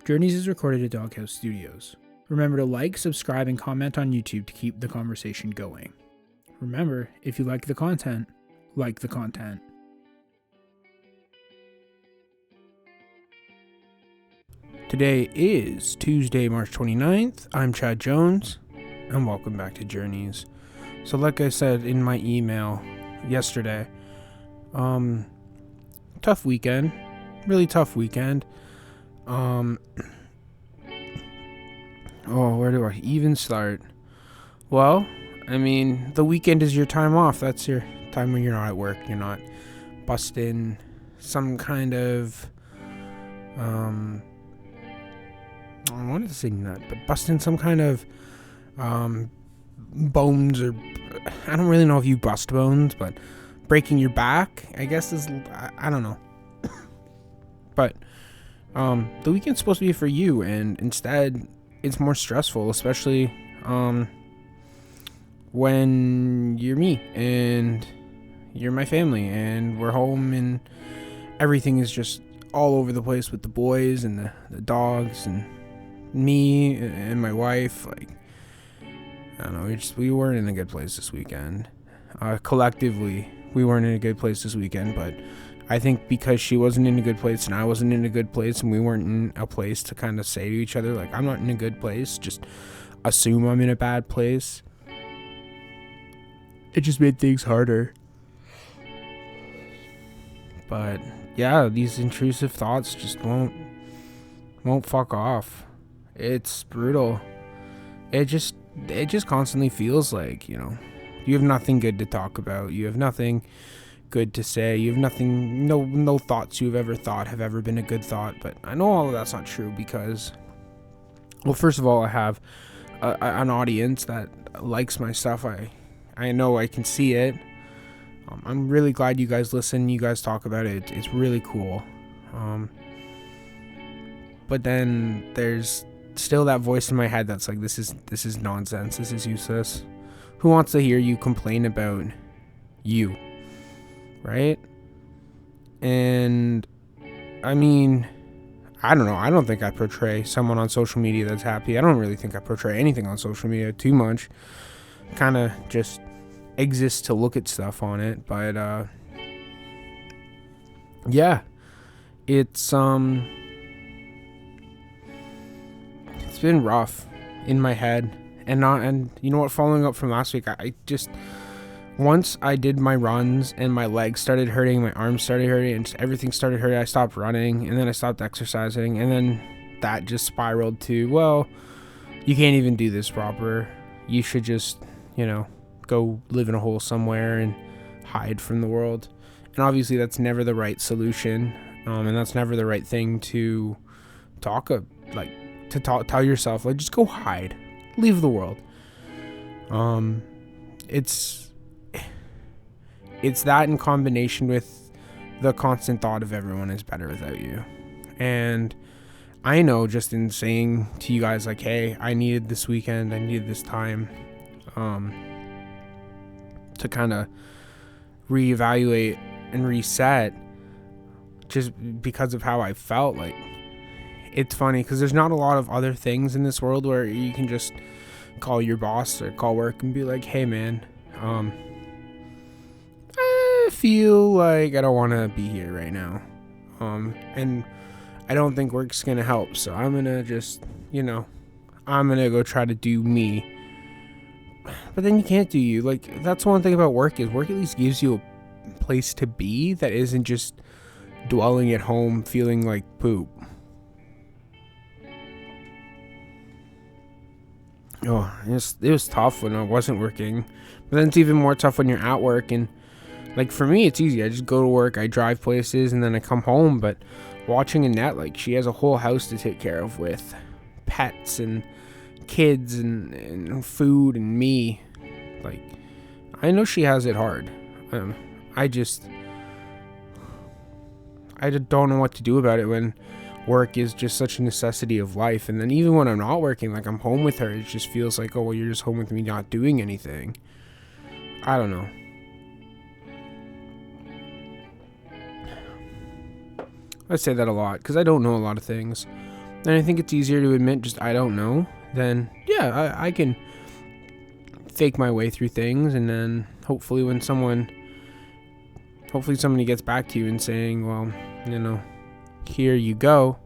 Journeys is recorded at Doghouse Studios. Remember to like, subscribe, and comment on YouTube to keep the conversation going. Remember, if you like the content, like the content. Today is Tuesday, March 29th. I'm Chad Jones, and welcome back to Journeys. So like I said in my email yesterday, tough weekend. Really tough weekend. Where do I even start? Well, I mean, the weekend is your time off. That's your time when you're not at work. You're not busting some kind of, I wanted to say nut, but busting some kind of, bones, or, I don't really know if you bust bones, but breaking your back, I guess is, I don't know. But, the weekend's supposed to be for you, and instead, it's more stressful, especially, when you're me, and you're my family, and we're home, and everything is just all over the place with the boys, and the dogs, and me, and my wife. Like, I don't know, we weren't in a good place this weekend. Collectively, we weren't in a good place this weekend, but I think because she wasn't in a good place and I wasn't in a good place and we weren't in a place to kind of say to each other, like, I'm not in a good place, just assume I'm in a bad place. It just made things harder. But yeah, these intrusive thoughts just won't fuck off. It's brutal. It just constantly feels like, you have nothing good to talk about. You have nothing good to say. You have nothing, no thoughts you've ever thought have ever been a good thought. But I know all of that's not true because, well, first of all, I have an audience that likes my stuff. I know I can see it. I'm really glad you guys listen. You guys talk about it. It's really cool. But then there's still that voice in my head that's like, this is nonsense. This is useless. Who wants to hear you complain about you? Right? And I mean, I don't know. I don't think I portray someone on social media that's happy. I don't really think I portray anything on social media too much. Kind of just exists to look at stuff on it. But yeah, it's been rough in my head. And you know what, following up from last week, I just, once I did my runs and my legs started hurting, my arms started hurting, and just everything started hurting, I stopped running, and then I stopped exercising, and then that just spiraled to, well, you can't even do this proper. You should just, go live in a hole somewhere and hide from the world. And obviously that's never the right solution, and that's never the right thing to tell yourself, like, just go hide. Leave the world. It's that in combination with the constant thought of everyone is better without you. And I know, just in saying to you guys, like, hey, I needed this weekend, I needed this time to kind of reevaluate and reset, just because of how I felt. Like, it's funny because there's not a lot of other things in this world where you can just call your boss or call work and be like, hey man, I feel like I don't want to be here right now. And I don't think work's going to help. So I'm going to just, I'm going to go try to do me. But then you can't do you. Like, that's one thing about work, is work at least gives you a place to be that isn't just dwelling at home feeling like poop. Oh, it was tough when I wasn't working, but then it's even more tough when you're at work. And like, for me, it's easy. I just go to work, I drive places, and then I come home. But watching Annette, like, she has a whole house to take care of with pets and kids and food and me. Like, I know she has it hard. I just don't know what to do about it when work is just such a necessity of life. And then even when I'm not working, like, I'm home with her, it just feels like, oh, well, you're just home with me not doing anything. I don't know. I say that a lot because I don't know a lot of things. And I think it's easier to admit just I don't know than, yeah, I can fake my way through things, and then hopefully somebody gets back to you and saying, well, here you go.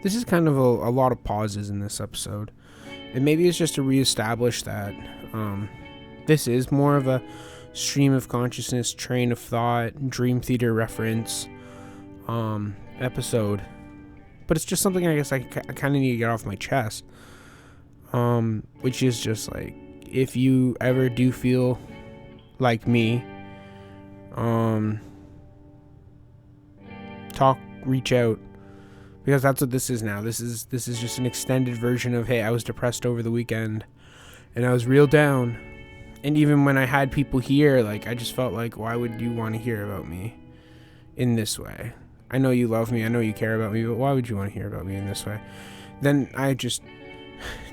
This is kind of a lot of pauses in this episode. And maybe it's just to reestablish that this is more of a stream of consciousness, train of thought, dream theater reference episode. But it's just something I guess I kind of need to get off my chest. Which is just like, if you ever do feel like me, reach out. Because that's what this is now. This is just an extended version of, hey, I was depressed over the weekend and I was real down. And even when I had people here, like, I just felt like, why would you want to hear about me in this way? I know you love me, I know you care about me, but why would you want to hear about me in this way? Then I just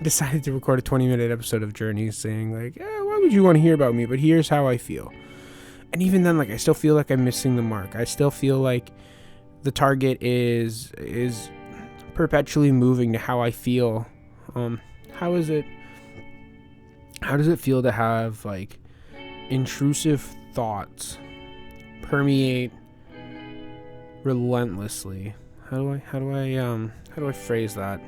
decided to record a 20-minute episode of Journeys saying, like, why would you want to hear about me? But here's how I feel. And even then, like, I still feel like I'm missing the mark. I still feel like the target is perpetually moving to how I feel. How does it feel to have, like, intrusive thoughts permeate relentlessly? How do I phrase that?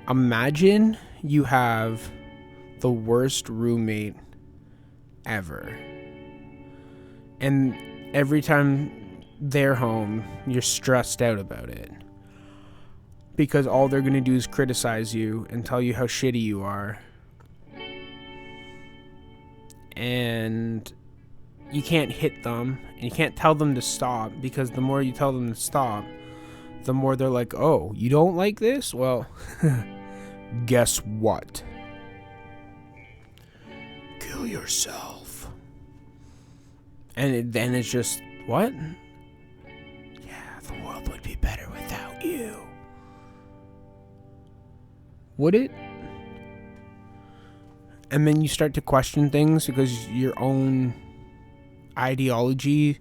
Imagine you have the worst roommate ever, and every time they're home, you're stressed out about it because all they're going to do is criticize you and tell you how shitty you are, and you can't hit them and you can't tell them to stop, because the more you tell them to stop, the more they're like, oh, you don't like this? Well, guess what? Kill yourself. And then it's just, what? Yeah, the world would be better without you. Would it? And then you start to question things because your own ideology,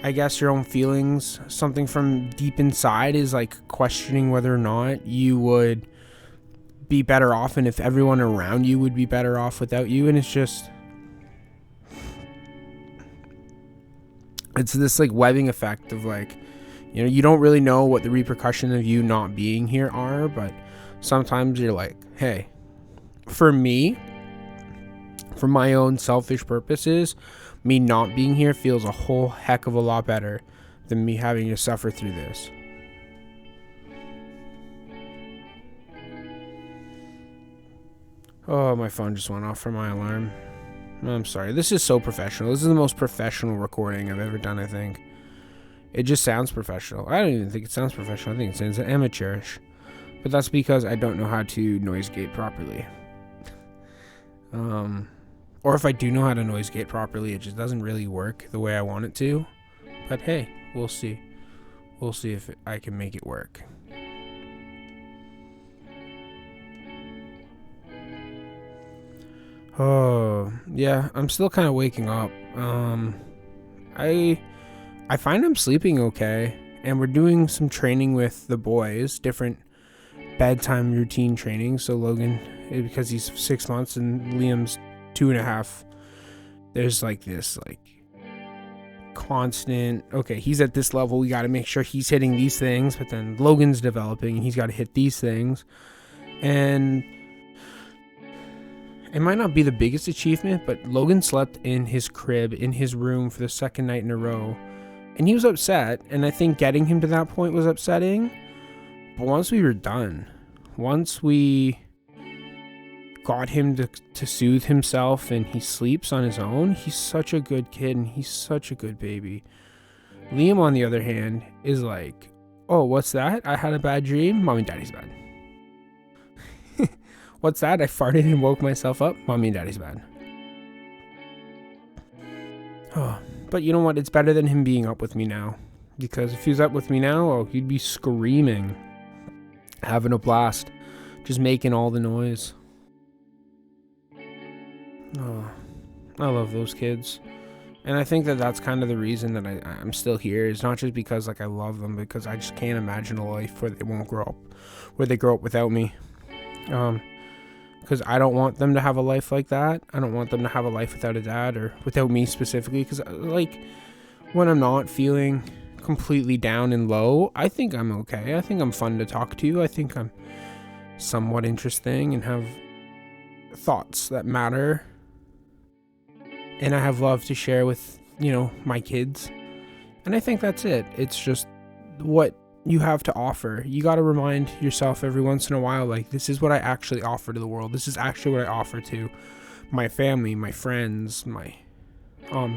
I guess, your own feelings, something from deep inside is like questioning whether or not you would be better off and if everyone around you would be better off without you. And it's this like webbing effect of, like, you don't really know what the repercussions of you not being here are, but sometimes you're like, hey, for me, for my own selfish purposes, me not being here feels a whole heck of a lot better than me having to suffer through this. Oh, my phone just went off for my alarm. I'm sorry. This is so professional. This is the most professional recording I've ever done, I think. It just sounds professional. I don't even think it sounds professional. I think it sounds amateurish. But that's because I don't know how to noise gate properly. Or if I do know how to noise gate properly, it just doesn't really work the way I want it to. But hey, we'll see. We'll see if I can make it work. Oh, yeah, I'm still kind of waking up. I find I'm sleeping okay, and we're doing some training with the boys, different bedtime routine training. So Logan, because he's 6 months and Liam's 2.5, there's like this like constant, okay, he's at this level, we got to make sure he's hitting these things, but then Logan's developing and he's got to hit these things. And it might not be the biggest achievement, but Logan slept in his crib, in his room, for the second night in a row. And he was upset, and I think getting him to that point was upsetting. But once we were done, once we got him to soothe himself and he sleeps on his own, he's such a good kid and he's such a good baby. Liam, on the other hand, is like, oh, what's that? I had a bad dream? Mommy and Daddy's bad. What's that? I farted and woke myself up? Mommy and Daddy's bad. Oh, but you know what? It's better than him being up with me now. Because if he was up with me now, oh, he'd be screaming. Having a blast. Just making all the noise. Oh, I love those kids. And I think that that's kind of the reason that I'm still here. It's not just because like I love them, because I just can't imagine a life where they won't grow up, where they grow up without me. Because I don't want them to have a life like that. I don't want them to have a life without a dad, or without me specifically. Because like when I'm not feeling completely down and low, I think I'm okay. I think I'm fun to talk to. I think I'm somewhat interesting and have thoughts that matter. And I have love to share with, my kids. And I think that's it. It's just what you have to offer. You got to remind yourself every once in a while, like, this is what I actually offer to the world. This is actually what I offer to my family, my friends, my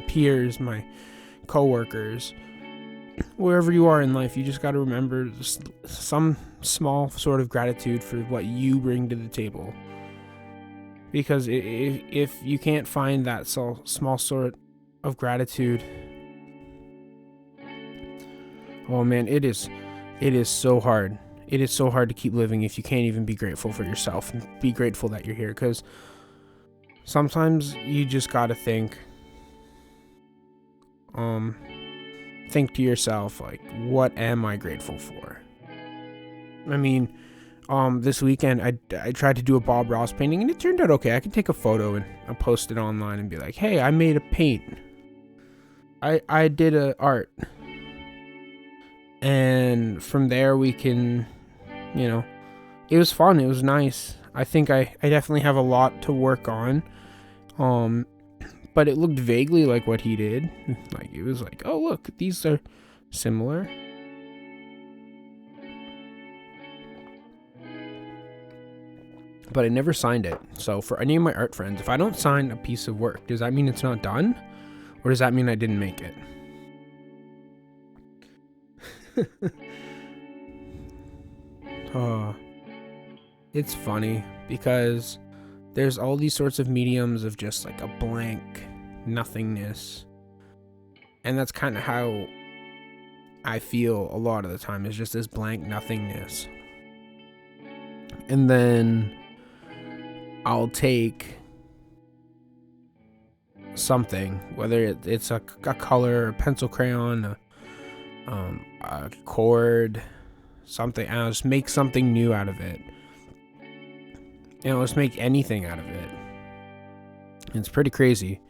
peers, my coworkers. Wherever you are in life, you just got to remember some small sort of gratitude for what you bring to the table. Because if you can't find that small sort of gratitude, oh man, it is so hard. It is so hard to keep living if you can't even be grateful for yourself and be grateful that you're here. Because sometimes you just gotta think to yourself, like, what am I grateful for? I mean, this weekend I tried to do a Bob Ross painting, and it turned out okay. I could take a photo and I'll post it online and be like, hey, I made a paint. I did a art. And from there we can, it was fun. It was nice. I think I definitely have a lot to work on. But it looked vaguely like what he did. Like, it was like, oh, look, these are similar. But I never signed it. So for any of my art friends, if I don't sign a piece of work, does that mean it's not done? Or does that mean I didn't make it? It's funny because there's all these sorts of mediums of just like a blank nothingness. And that's kind of how I feel a lot of the time, is just this blank nothingness. And then I'll take something, whether it's a color, a pencil crayon, a cord, something, and I'll just make something new out of it. I'll just make anything out of it. And it's pretty crazy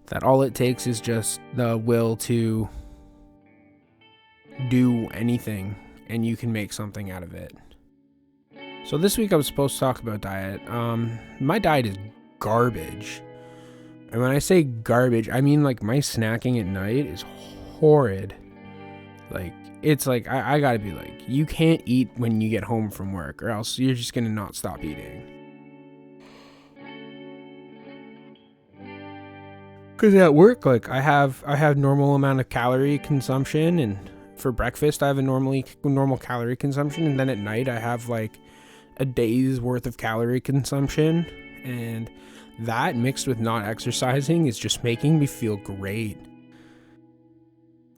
that all it takes is just the will to do anything, and you can make something out of it. So this week I was supposed to talk about diet. My diet is garbage. And when I say garbage, I mean like my snacking at night is horrid. Like, it's like, I gotta be like, you can't eat when you get home from work, or else you're just gonna not stop eating. Because at work, like, I have normal amount of calorie consumption, and for breakfast I have a normal calorie consumption, and then at night I have like a day's worth of calorie consumption, and that mixed with not exercising is just making me feel great.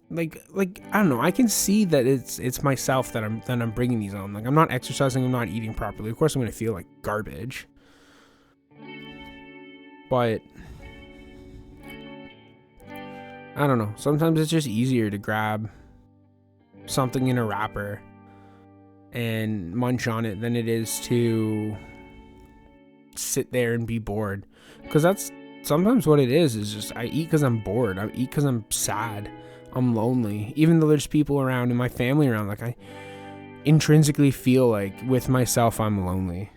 Like I don't know, I can see that it's myself that I'm bringing these on. Like, I'm not exercising, I'm not eating properly. Of course I'm going to feel like garbage. But I don't know, sometimes it's just easier to grab something in a wrapper and munch on it than it is to sit there and be bored. Because that's sometimes what it is just I eat because I'm bored. I eat because I'm sad. I'm lonely. Even though there's people around and my family around, like, I intrinsically feel like with myself I'm lonely.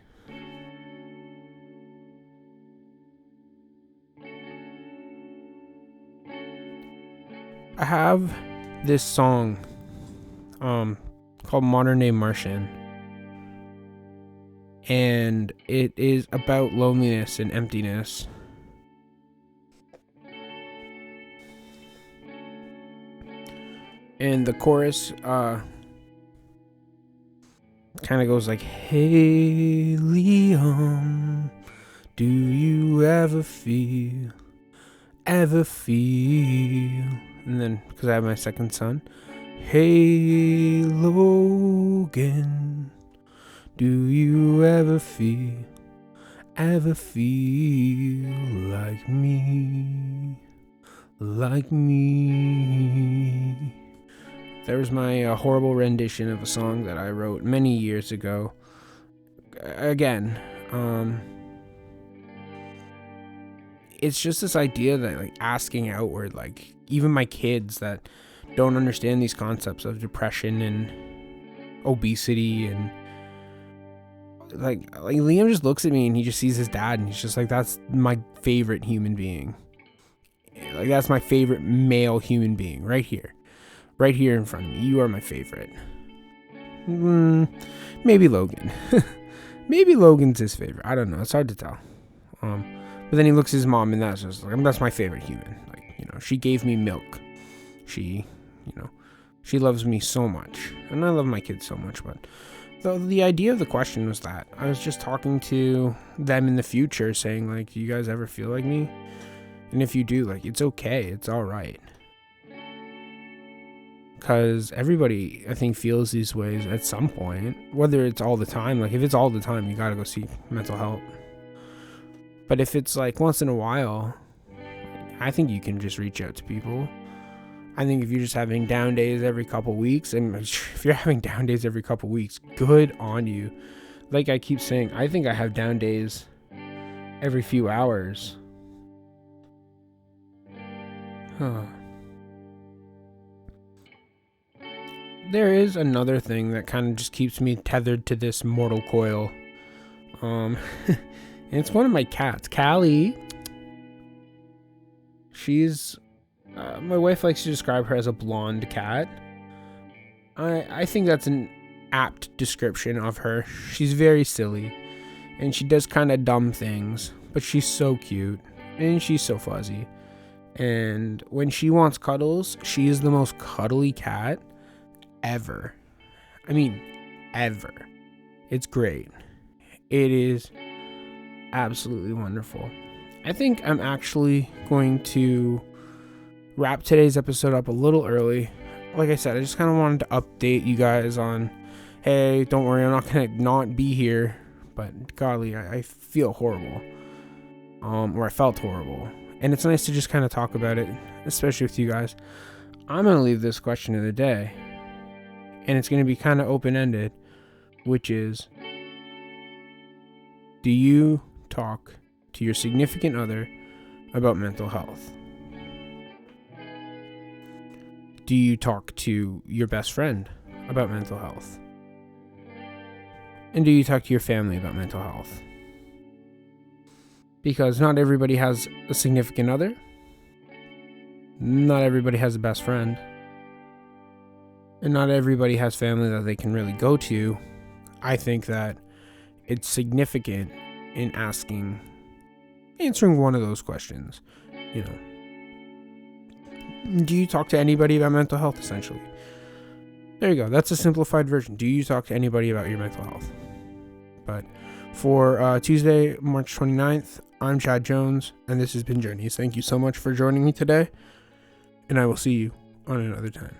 I have this song called Modern Day Martian, and it is about loneliness and emptiness. And the chorus kind of goes like, hey Liam, do you ever feel, and then, because I have my second son, hey Logan, do you ever feel like me? like me. There was my horrible rendition of a song that I wrote many years ago. Again, it's just this idea that, like, asking outward, like, even my kids that don't understand these concepts of depression and obesity, and like Liam just looks at me and he just sees his dad and he's just like, that's my favorite human being. Like, that's my favorite male human being right here in front of me. You are my favorite. Maybe Logan. Maybe Logan's his favorite. I don't know. It's hard to tell. But then he looks at his mom and that's just like, that's my favorite human. Like, she gave me milk. She loves me so much. And I love my kids so much. But the idea of the question was that I was just talking to them in the future, saying, like, do you guys ever feel like me? And if you do, like, it's okay. It's all right. Because everybody, I think, feels these ways at some point. Whether it's all the time. Like, if it's all the time, you got to go seek mental help. But if it's, like, once in a while, I think you can just reach out to people. I think if you're just having down days every couple weeks, and if you're having down days every couple weeks, good on you. Like I keep saying, I think I have down days every few hours. There is another thing that kind of just keeps me tethered to this mortal coil. And it's one of my cats, Callie. She's my wife likes to describe her as a blonde cat. I think that's an apt description of her. She's very silly, and she does kind of dumb things, but she's so cute, and she's so fuzzy. And when she wants cuddles, she is the most cuddly cat ever. I mean, ever. It's great. It is absolutely wonderful. I think I'm actually going to wrap today's episode up a little early. Like I said, I just kind of wanted to update you guys on, hey, don't worry, I'm not going to not be here. But golly, I feel horrible. Or I felt horrible. And it's nice to just kind of talk about it, especially with you guys. I'm going to leave this question of the day. And it's going to be kind of open-ended, which is, do you talk to your significant other about mental health? Do you talk to your best friend about mental health? And do you talk to your family about mental health? Because not everybody has a significant other. Not everybody has a best friend. And not everybody has family that they can really go to. I think that it's significant in answering one of those questions. Do you talk to anybody about mental health, essentially? There you go. That's a simplified version. Do you talk to anybody about your mental health? But for Tuesday, March 29th, I'm Chad Jones, and this has been Journeys. Thank you so much for joining me today, and I will see you on another time.